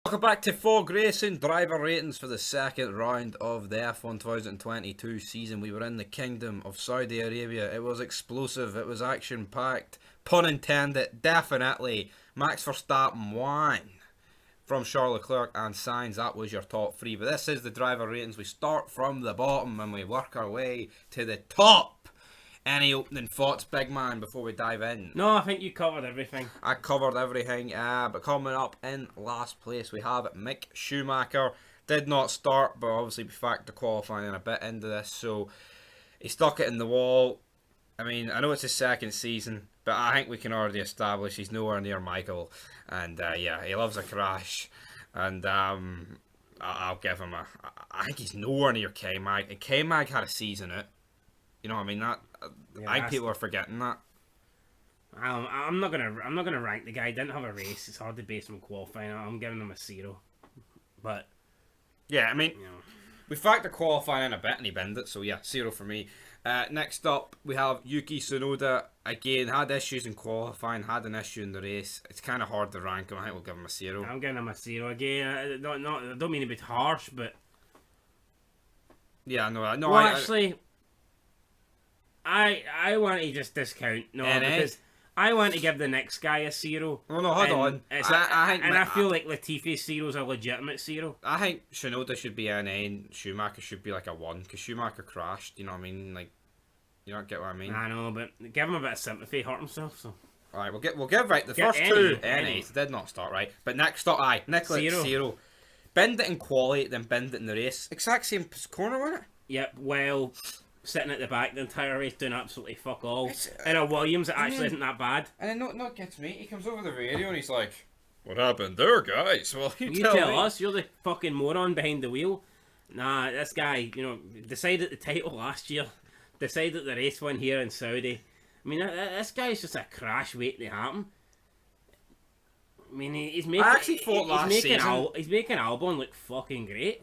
Welcome back to Fog Racing driver ratings for the second round of the F1 2022 season. We were in the Kingdom of Saudi Arabia. It was explosive, it was action packed, pun intended, definitely. Max Verstappen won from Charles Leclerc and Sainz. That was your top three, but this is the driver ratings. We start from the bottom and we work our way to the top. Any opening thoughts, big man, before we dive in? No, I think you covered everything. I covered everything, but coming up in last place we have Mick Schumacher. Did not start, but obviously we factor qualifying in a bit into this, so he stuck it in the wall. I mean, I know it's his second season, but I think we can already establish he's nowhere near Michael, and yeah, he loves a crash, and I'll give him I think he's nowhere near K-Mag, and K-Mag had a season out. You know what I mean? I think people are forgetting that. I'm not gonna rank the guy. He didn't have a race. It's hard to base him on qualifying. I'm giving him a 0. But yeah, I mean, we factor qualifying in a bit and he binned it, so yeah, 0 for me. Next up, we have Yuki Sonoda. Again, had issues in qualifying, had an issue in the race. It's kind of hard to rank him. I think we'll give him a 0. I'm giving him a 0 again. I don't mean to be harsh, but yeah, no. Well, actually, I want to just discount because I want to give the next guy a 0. Oh no, hold on. I feel like Latifi's 0 is a legitimate 0. I think Sonoda should be an A and Schumacher should be like a 1 because Schumacher crashed. You know what I mean? Like, you don't get what I mean? I know, but give him a bit of sympathy. He hurt himself, so. All right, we'll give right the first two NAs did not start right, but next up, Nicholas 0. Bend it in quali, then bend it in the race. Exact same corner, wasn't it? Yep. Well, sitting at the back the entire race doing absolutely fuck all. In a Williams that actually isn't that bad. And then not gets me. He comes over the radio and he's like, "What happened there, guys?" Well, you tell us. You're the fucking moron behind the wheel. Nah, this guy, decided the title last year. Decided the race win here in Saudi. I mean, this guy's just a crash waiting to happen. I mean, he's making. I actually thought last season he's making Albon look fucking great.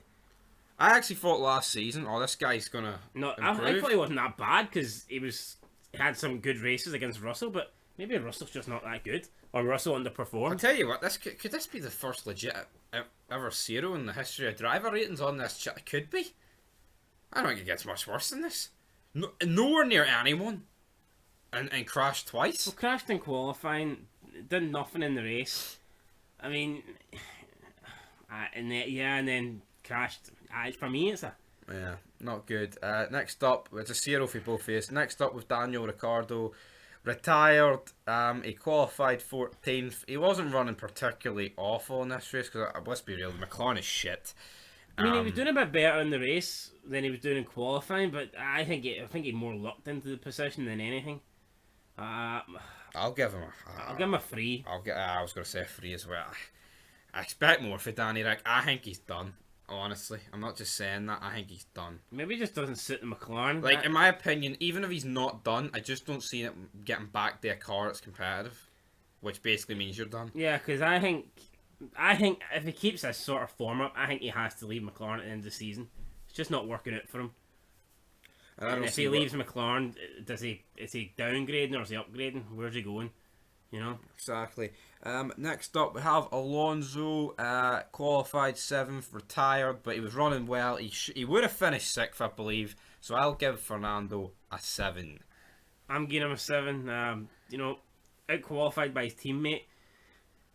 I actually thought last season, this guy's gonna improve. I thought he wasn't that bad because he had some good races against Russell, but maybe Russell's just not that good, or Russell underperformed. I'll tell you what, could this be the first legit ever 0 in the history of driver ratings on this? It could be. I don't think it gets much worse than this. Nowhere near anyone, and crashed twice. Well, crashed in qualifying, did nothing in the race. I mean, and then crashed. For me, it's not good. Next up, it's a 0 for both of us. Next up was Daniel Ricardo, retired. He qualified 14th. He wasn't running particularly awful in this race because let's be real, the McLaren is shit. I mean, he was doing a bit better in the race than he was doing in qualifying, but I think he more lucked into the position than anything. I'll give him a 3. I was going to say a 3 as well. I expect more for Danny Rick. I think he's done. Honestly, I'm not just saying that. I think he's done. Maybe he just doesn't sit the McLaren. Like, in my opinion, even if he's not done, I just don't see it getting back to a car that's competitive, which basically means you're done. Yeah, because I think if he keeps this sort of form up, I think he has to leave McLaren at the end of the season. It's just not working out for him. And if he leaves McLaren, is he downgrading or is he upgrading? Where's he going? Exactly. Next up we have Alonso, qualified 7th, retired, but he was running well. He would have finished 6th, I believe. So I'll give Fernando a 7. I'm giving him a 7. Out qualified by his teammate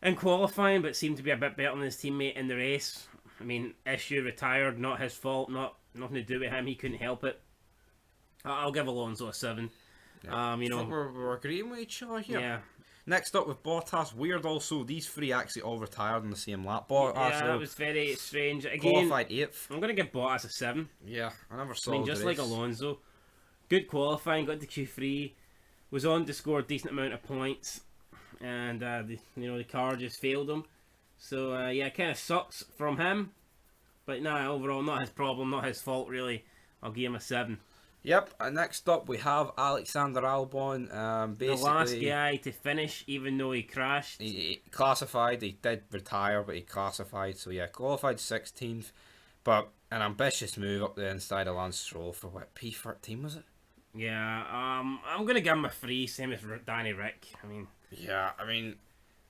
in qualifying, but seemed to be a bit better than his teammate in the race. I mean, issue retired, not his fault, nothing to do with him. He couldn't help it. I'll give Alonso a 7. Yeah. We're agreeing with each other here. Yeah. Next up with Bottas, weird also, these three actually all retired on the same lap. That was very strange. Again, qualified 8th. I'm going to give Bottas a 7. Yeah, I never saw just like Alonso. Good qualifying, got to Q3, was on to score a decent amount of points, and the car just failed him. So it kind of sucks from him, but overall not his problem, not his fault really. I'll give him a 7. Yep, and next up we have Alexander Albon. Basically, the last guy to finish, even though he crashed. He classified, he did retire, but he classified, so yeah, qualified 16th, but an ambitious move up the inside of Lance Stroll for what, P13 was it? Yeah, I'm going to give him a 3, same as Danny Rick. Yeah, I mean,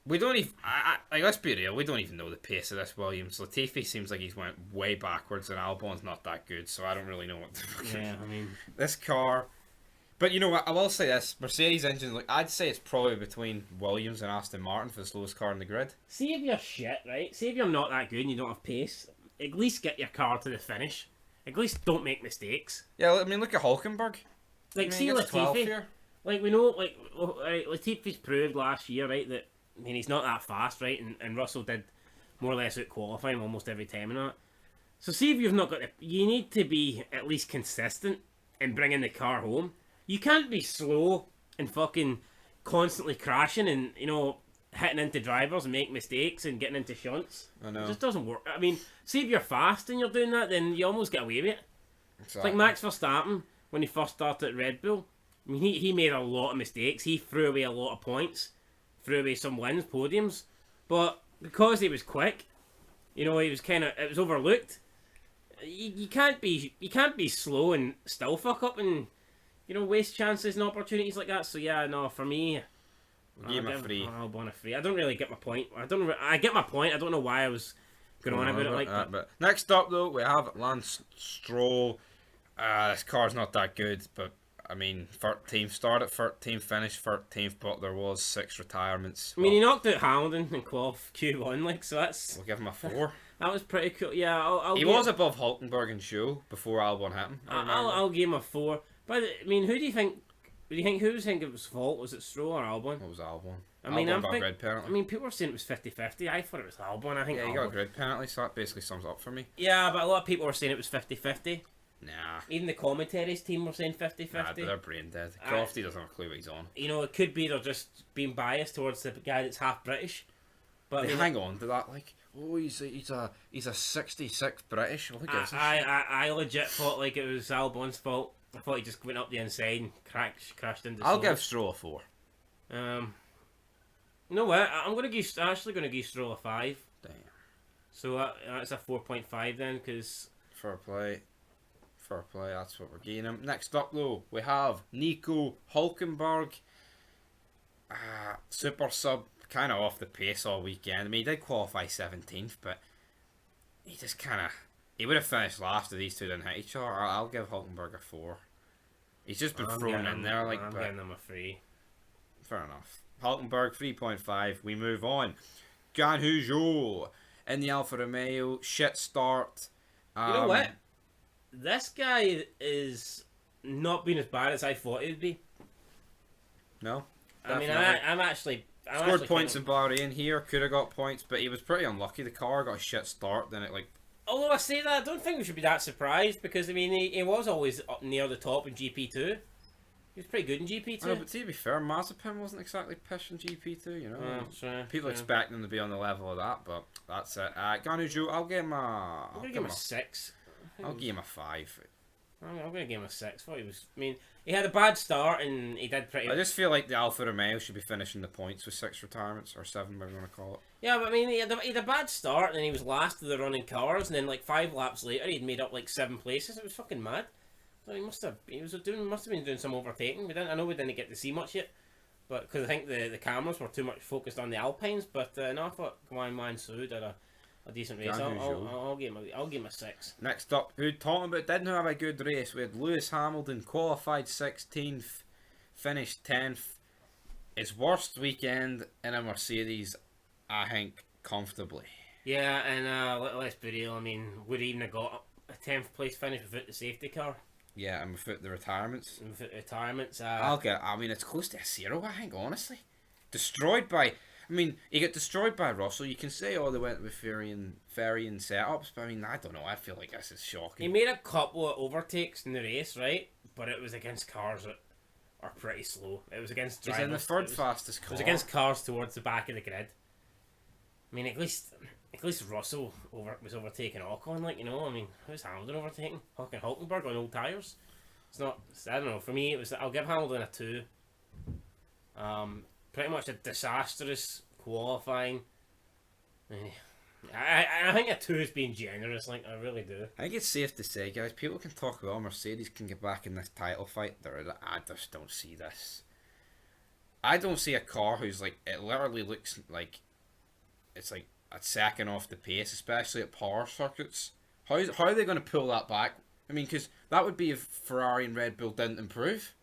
We don't even. Like, let's be real. We don't even know the pace of this Williams. Latifi seems like he's went way backwards, and Albon's not that good. So I don't really know what to fucking. Yeah, I mean, This car. But you know what? I will say this: Mercedes engine. Like, I'd say it's probably between Williams and Aston Martin for the slowest car in the grid. see if you're shit, right? See if you're not that good and you don't have pace. At least get your car to the finish. At least don't make mistakes. Yeah, I mean, look at Hulkenberg. Like, I mean, see he gets 12th Latifi. here. Like, we know, like, right, Latifi's proved last year, right, that, I mean, he's not that fast, right, and Russell did more or less out qualifying almost every time and that. So see if you've not got you need to be at least consistent in bringing the car home. You can't be slow and fucking constantly crashing and, you know, hitting into drivers and making mistakes and getting into shunts. I know. It just doesn't work. I mean, see if you're fast and you're doing that, then you almost get away with it. It's Exactly. like Max Verstappen, when he first started at Red Bull. I mean, he made a lot of mistakes. He threw away a lot of points, threw away some wins, podiums. But because he was quick, you know, he was it was overlooked. You can't be slow and still fuck up and, you know, waste chances and opportunities like that. So yeah, no, for me, Give him a free. Albon a free. I don't really get my point. I get my point. I don't know why I was going on about it like that. But next up, though, we have Lance Stroll. This car's not that good, but I mean, 13th start at 13th, finish 13th, but there was 6 retirements. I mean, he knocked out Hamilton in Q1, like, so that's... We'll give him a 4. That was pretty cool. Yeah, He was above Hulkenberg and Show before Albon hit him. I'll give him a 4. But I mean, who do you think it was fault? Was it Stroll or Albon? It was Albon. I mean, Albon got a grid penalty. I mean, people were saying it was 50-50. I thought it was Albon. I think Yeah, he Albon. got a grid penalty, so that basically sums up for me. Yeah, but a lot of people were saying it was 50-50. Nah. Even the commentaries team were saying 50-50. Nah, they're brain dead. Crofty doesn't have a clue what he's on. You know, it could be they're just being biased towards the guy that's half British. But They hang on to that, like, oh, he's a 66 British. Well, who gives a shit? I legit thought like it was Albon's fault. I thought he just went up the inside and crashed into. I'll Stroll. give Stroll a 4. You know what? I'm actually gonna give Stroll a 5. Damn. So that's a 4.5 then, because Fair play. That's what we're giving him. Next up, though, we have Nico Hulkenberg. Super sub, kind of off the pace all weekend. I mean, he did qualify 17th, but he just he would have finished last if these two didn't hit each other. I'll give Hulkenberg a 4. He's just been thrown in there, like, I'm but getting him a 3. fair enough. Hulkenberg 3.5. We move on. Guan Yu Zhou in the Alfa Romeo, shit start. You know what? This guy is not been as bad as I thought he would be. No. I mean, definitely. I'm actually Scored points in Bahrain here, could have got points, but he was pretty unlucky. The car got a shit start, then it Although I say that, I don't think we should be that surprised because I mean he was always up near the top in GP2. He was pretty good in GP2. I know, but to be fair, Mazepin wasn't exactly pushing GP2, you know. Sure, People expect him to be on the level of that, but that's it. Guan Yu Zhou, I'll give him a... I'm gonna give him a 6. I'll give him a 5. I'm gonna give him a 6. Thought he was. I mean, he had a bad start and he did pretty. I just feel like the Alfa Romeo should be finishing the points with 6 retirements, or 7, whatever you want to call it. Yeah, but I mean, he had a bad start and then he was last of the running cars, and then like 5 laps later he'd made up like 7 places. It was fucking mad. So he must have been doing some overtaking. I know we didn't get to see much yet, but because I think the cameras were too much focused on the Alpines. But no, I thought Guan Mansu did a decent race. I'll give him a 6. Next up, who talking about didn't have a good race. We had Lewis Hamilton, qualified 16th, finished 10th. His worst weekend in a Mercedes, I think, comfortably. Yeah, and let's be real. I mean, would he even have got a 10th place finish without the safety car? Yeah, and without the retirements. I mean, it's close to a 0, I think, honestly. Destroyed by... I mean, he got destroyed by Russell. You can say, they went with Ferrarian setups, but I mean, I don't know. I feel like this is shocking. He made a couple of overtakes in the race, right? But it was against cars that are pretty slow. It was against drivers. He's in the third fastest car. It was against cars towards the back of the grid. I mean, at least Russell was overtaking Ocon, like, you know. I mean, who's Hamilton overtaking? Hulkenberg on old tyres. It's not. I don't know. For me, I'll give Hamilton a 2. Pretty much a disastrous qualifying. I think a 2 is being generous. Like, I really do. I think it's safe to say, guys, people can talk about Mercedes can get back in this title fight. I just don't see this. I don't see a car who's like, it literally looks like it's like a second off the pace, especially at power circuits. How are they going to pull that back? I mean, because that would be if Ferrari and Red Bull didn't improve.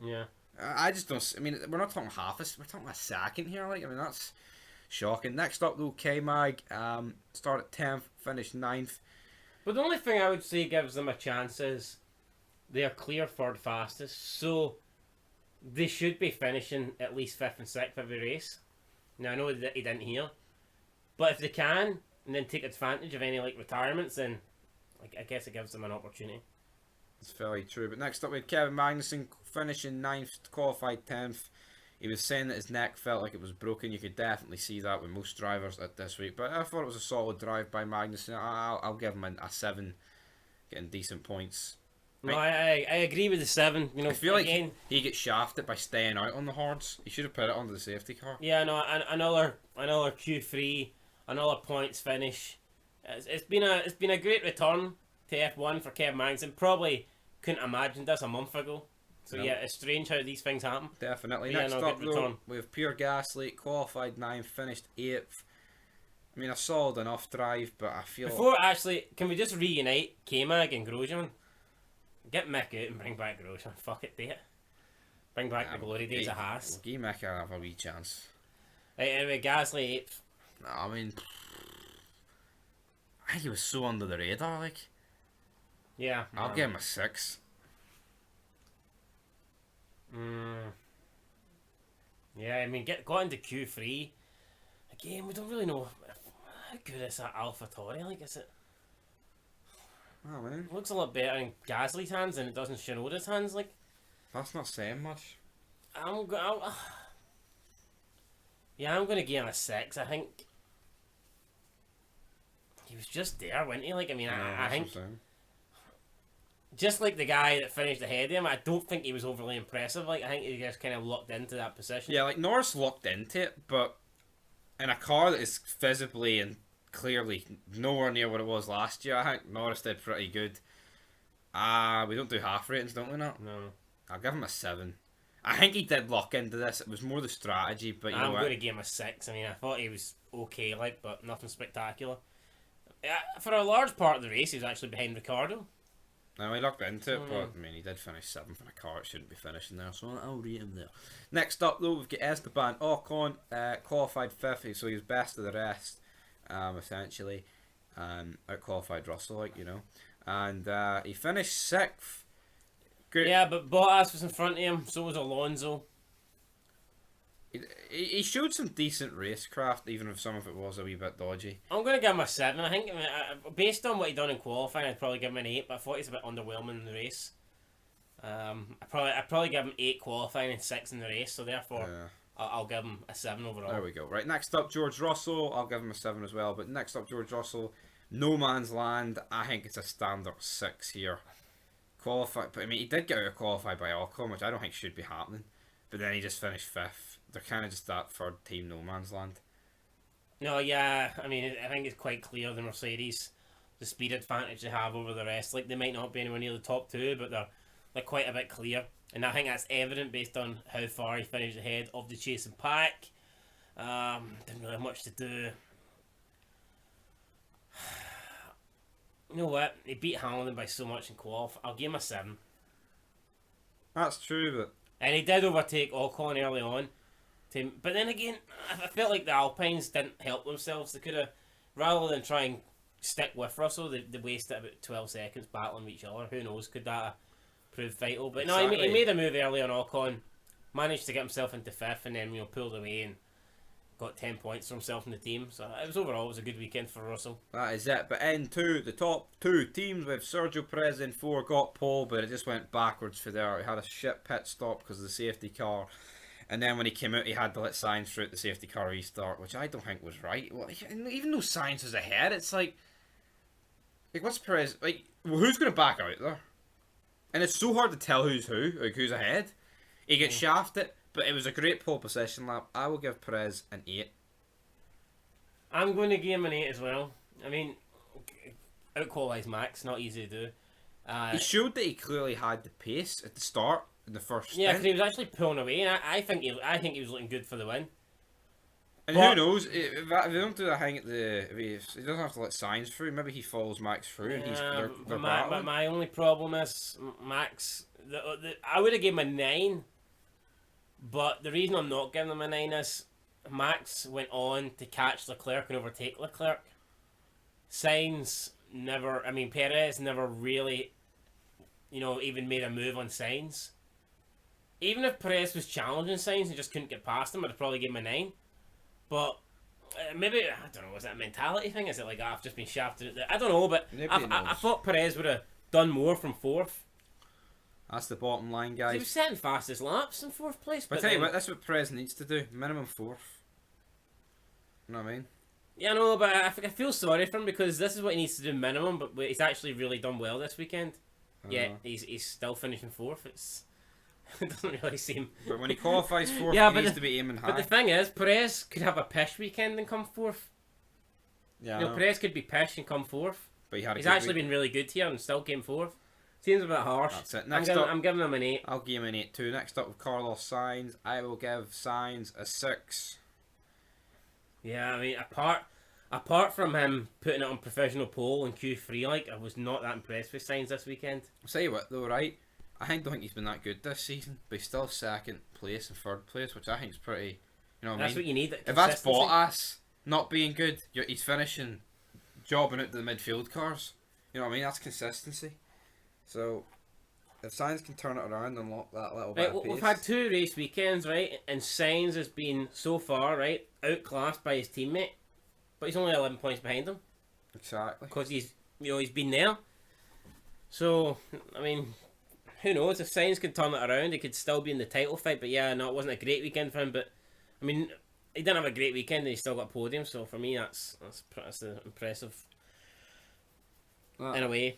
Yeah. I just don't. I mean, we're not talking we're talking a second here. Like, I mean, that's shocking. Next up, though, K-Mag. Start at 10th, finish 9th. But the only thing I would say gives them a chance is they are clear third fastest, so they should be finishing at least 5th and 6th every race. Now, I know that he didn't here, but if they can, and then take advantage of any like retirements, then I guess it gives them an opportunity. It's very true. But next up, we had Kevin Magnussen finishing 9th, qualified 10th. He was saying that his neck felt like it was broken. You could definitely see that with most drivers at this week. But I thought it was a solid drive by Magnussen. I'll give him a 7, getting decent points. No, I agree with the 7. You know, I feel again, like he gets shafted by staying out on the hards. He should have put it onto the safety car. Yeah, no, another Q3, another points finish. It's been a great return to F1 for Kevin Magnussen. Probably couldn't imagine this a month ago. So No. yeah, it's strange how these things happen. Definitely. Yeah, Next no, up, good though, return. we have Pierre Gasly, qualified 9th, finished 8th. I mean, a solid enough drive, but I feel... Before, actually, can we just reunite K-Mag and Grosjean? Get Mick out and bring back Grosjean. Fuck it, do it. Bring back the glory days of Haas. Give Mick have a wee chance. Right, anyway, Gasly 8th. I mean... I think he was so under the radar, like... Yeah. I'll give him a 6. Yeah, I mean, got into Q3. Again, we don't really know how good is that AlphaTauri. Like, is it? Oh, man. It looks a lot better in Gasly's hands than it does in Sonoda's hands. Like, That's not saying much. I'm going to give him a 6. I think he was just there, wasn't he? Like, I mean, Yeah, I that's think what I'm saying. just like the guy that finished ahead of him, I don't think he was overly impressive. Like, I think he just kind of locked into that position. Yeah, like Norris locked into it, but in a car that is visibly and clearly nowhere near what it was last year, I think Norris did pretty good. We don't do half ratings, don't we not? No. I'll give him a 7. I think he did lock into this. It was more the strategy, but you know I'm what? going to give him a 6. I mean, I thought he was okay, like, but nothing spectacular. For a large part of the race, he was actually behind Ricardo. No, he locked into it, but I mean, he did finish 7th in a car. It shouldn't be finishing there, so I'll rate him there. Next up, though, we've got Esteban Ocon, qualified 5th, so he was best of the rest, essentially. Out qualified Russell, like, you know. And he finished 6th. Good. Yeah, but Bottas was in front of him, so was Alonso. He showed some decent racecraft, even if some of it was a wee bit dodgy. I'm going to give him a 7. I think, based on what he done in qualifying, I'd probably give him an 8, but I thought he's a bit underwhelming in the race. I'd probably give him 8 qualifying and 6 in the race, so therefore I'll give him a 7 overall. There we go. Right, next up, George Russell. I'll give him a 7 as well, but next up, George Russell, no man's land. I think it's a standard 6 here. Qualified, but I mean, he did get out qualified by Ocon, which I don't think should be happening. But then he just finished 5th. They're kind of just that third team, no man's land. No, yeah, I mean, I think it's quite clear the Mercedes, the speed advantage they have over the rest. Like, they might not be anywhere near the top 2, but they're quite a bit clear. And I think that's evident based on how far he finished ahead of the chasing pack. Didn't really have much to do. You know what? He beat Hamilton by so much in qualif. I'll give him a 7. That's true, but... And he did overtake Ocon early on. But then again, I felt like the Alpines didn't help themselves. They could have, rather than try and stick with Russell, they wasted about 12 seconds battling with each other. Who knows? Could that have proved vital? But exactly. No, he made a move early on Ocon, managed to get himself into 5th, and then pulled away and got 10 points for himself in the team. So overall, it was a good weekend for Russell. That is it. But into the top 2 teams with Sergio Perez in 4 got pole, but it just went backwards for there. He had a shit pit stop because of the safety car. And then when he came out, he had to let Sainz through the safety car restart, which I don't think was right. Well, even though Sainz was ahead, it's like what's Perez like? Well, who's going to back out there? And it's so hard to tell who's who, like who's ahead. He gets shafted, but it was a great pole position lap. I will give Perez an 8. I'm going to give him an 8 as well. I mean, out-qualize Max, not easy to do. He showed that he clearly had the pace at the start. in the first Yeah, because stint. he was actually pulling away, and I think he was looking good for the win. And But- who knows, if they don't do that thing at the... If he doesn't have to let Sainz through, maybe he follows Max through and they're but battling. my only problem is Max. I would have given him a 9, but the reason I'm not giving him a 9 is Max went on to catch Leclerc and overtake Leclerc. Perez never really, even made a move on Sainz. Even if Perez was challenging Sainz and just couldn't get past him, I'd probably give him a 9. But maybe, I don't know, is that a mentality thing? Is it like, I've just been shafted? I don't know, but I thought Perez would have done more from 4th. That's the bottom line, He guys. was setting fastest laps in 4th place. But I tell you what, that's what Perez needs to do. Minimum 4th. You know what I mean? Yeah, no, but I feel sorry for him because this is what he needs to do minimum, but he's actually really done well this weekend. Yeah, he's still finishing 4th. It doesn't really seem... But when he qualifies 4th, Yeah, he but needs to be aiming high. But the thing is, Perez could have a pish weekend and come 4th. Yeah, Perez could be pish and come 4th. but he's actually been really good here and still came 4th. Seems a bit harsh. That's it. I'm giving him an 8. I'll give him an 8 too. Next up with Carlos Sainz, I will give Sainz a 6. Yeah, I mean, apart from him putting it on professional pole in Q3, I was not that impressed with Sainz this weekend. I'll tell you what though, right? I don't think he's been that good this season, but he's still 2nd place and 3rd place, which I think is pretty. You know what I mean? That's what you need. If that's Bottas not being good, he's finishing, jobbing out the midfield cars. You know what I mean? That's consistency. So, if Sainz can turn it around and lock that little bit of pace. We've had 2 race weekends, right? And Sainz has been, so far, right, outclassed by his teammate. But he's only 11 points behind him. Exactly. Because he's been there. So, I mean, who knows? If Sainz can turn it around, he could still be in the title fight. But yeah, no, it wasn't a great weekend for him. But, I mean, he didn't have a great weekend and he still got a podium. So, for me, that's impressive. In a way.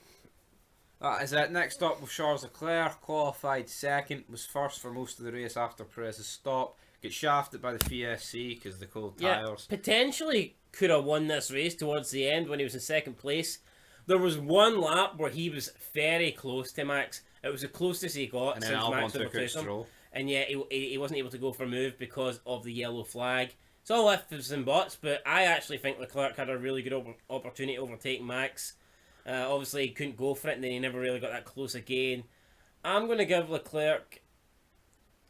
That is it. Next up with Charles Leclerc, qualified 2nd, was 1st for most of the race after Perez's stop. Get shafted by the FSC because the cold tyres. Potentially could have won this race towards the end when he was in 2nd place. There was one lap where he was very close to Max. It was the closest he got And then since Albon Max took out overtook him. Stroll. And yet he wasn't able to go for a move because of the yellow flag. It's all ifs and buts, but I actually think Leclerc had a really good opportunity to overtake Max. Obviously, he couldn't go for it, and then he never really got that close again. I'm going to give Leclerc...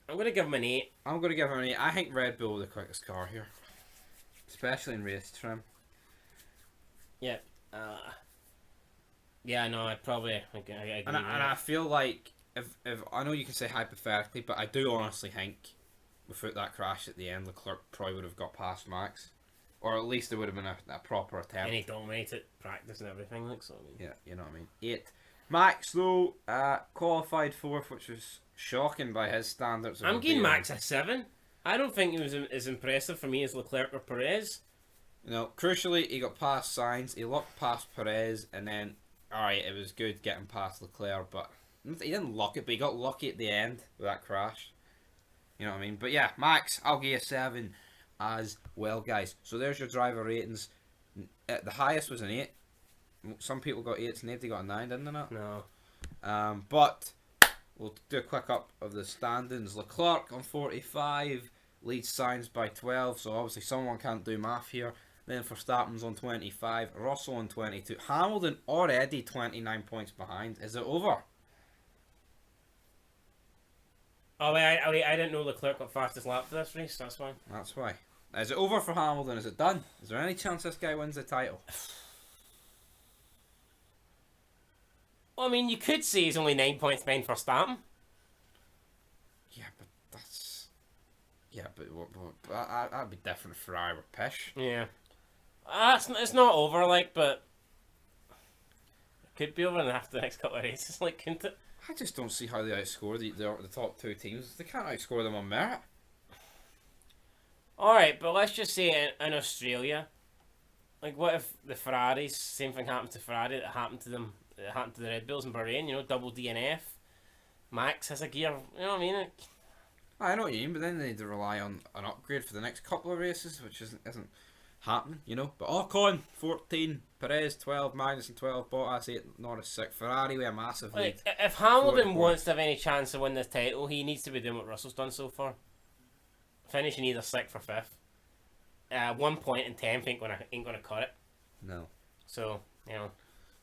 I'm going to give him an 8. I'm going to give him an 8. I think Red Bull the quickest car here. Especially in race trim. Yeah. Yeah, no, I probably... I agree And I feel like, if I know you can say hypothetically, but I do honestly think, without that crash at the end, Leclerc probably would have got past Max. Or at least there would have been a proper attempt. And he dominated practice and everything, like so. I mean. Yeah, you know what I mean. 8. Max, though, qualified 4th, which was shocking by his standards. I'm giving Max a 7. I don't think he was as impressive for me as Leclerc or Perez. You know, crucially, he got past Sainz, he locked past Perez, and then, alright, it was good getting past Leclerc, but he didn't lock it, but he got lucky at the end with that crash. You know what I mean? But yeah, Max, I'll give you a 7 as well, guys. So there's your driver ratings. The highest was an 8. Some people got 8s, nobody got a 9, didn't they not? No. But we'll do a quick up of the standings. Leclerc on 45 leads Sainz by 12, so obviously someone can't do math here. Then Verstappen's on 25, Russell on 22. Hamilton already 29 points behind. Is it over? Oh, wait, I didn't know Leclerc got fastest lap for this race, that's why. That's why. Is it over for Hamilton? Is it done? Is there any chance this guy wins the title? Well, I mean, you could say he's only 9 points behind Verstappen. Yeah, but that's... Yeah, but that'd be different if Ferrari were pish. Yeah. It's not over, like, but... It could be over after the next couple of races, like, couldn't it? I just don't see how they outscore the top 2 teams. They can't outscore them on merit. Alright, but let's just say in Australia, like, what if the Ferraris, same thing happened to Ferrari that happened to them, it happened to the Red Bulls in Bahrain, you know, double DNF. Max has a gear, you know what I mean? I know what you mean, but then they need to rely on an upgrade for the next couple of races, which isn't happening, you know. But Ocon 14, Perez 12, Magnussen 12, Bottas 8, Norris 6, Ferrari with a massive lead. Like, if Hamilton wants to have any chance to win this title, he needs to be doing what Russell's done so far. Finishing either 6th or 5th. 1 point in 10th ain't gonna cut it. No. So, you know.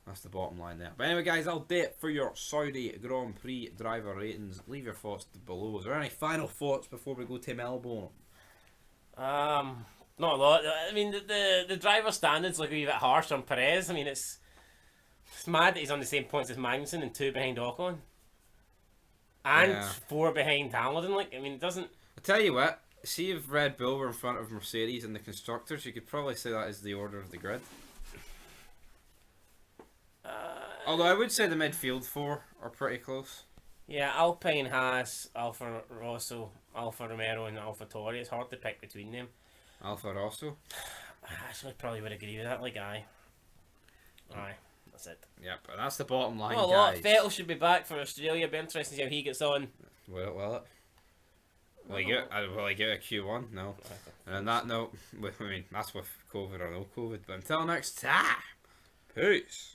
That's the bottom line there. But anyway, guys, that'll do it for your Saudi Grand Prix driver ratings. Leave your thoughts below. Is there any final thoughts before we go to Melbourne? Not a lot. I mean, the driver standards look a wee bit harsh on Perez. I mean, it's mad that he's on the same points as Magnussen and 2 behind Ocon. And 4 behind Hamilton. Like, I mean, it doesn't... I tell you what, see if Red Bull were in front of Mercedes in the constructors, you could probably say that is the order of the grid. Although I would say the midfield 4 are pretty close. Yeah, Alpine has Alfa Rosso, Alfa Romeo, and Alfa Tauri. It's hard to pick between them. Alfa Rosso? I actually probably would agree with that. Like, aye, that's it. Yep, and that's the bottom line, Well, guys. Vettel should be back for Australia. It'll be interesting to see how he gets on. Will it? Will he get a Q1? No. And on that note, I mean, that's with COVID or no COVID. But until next time, peace.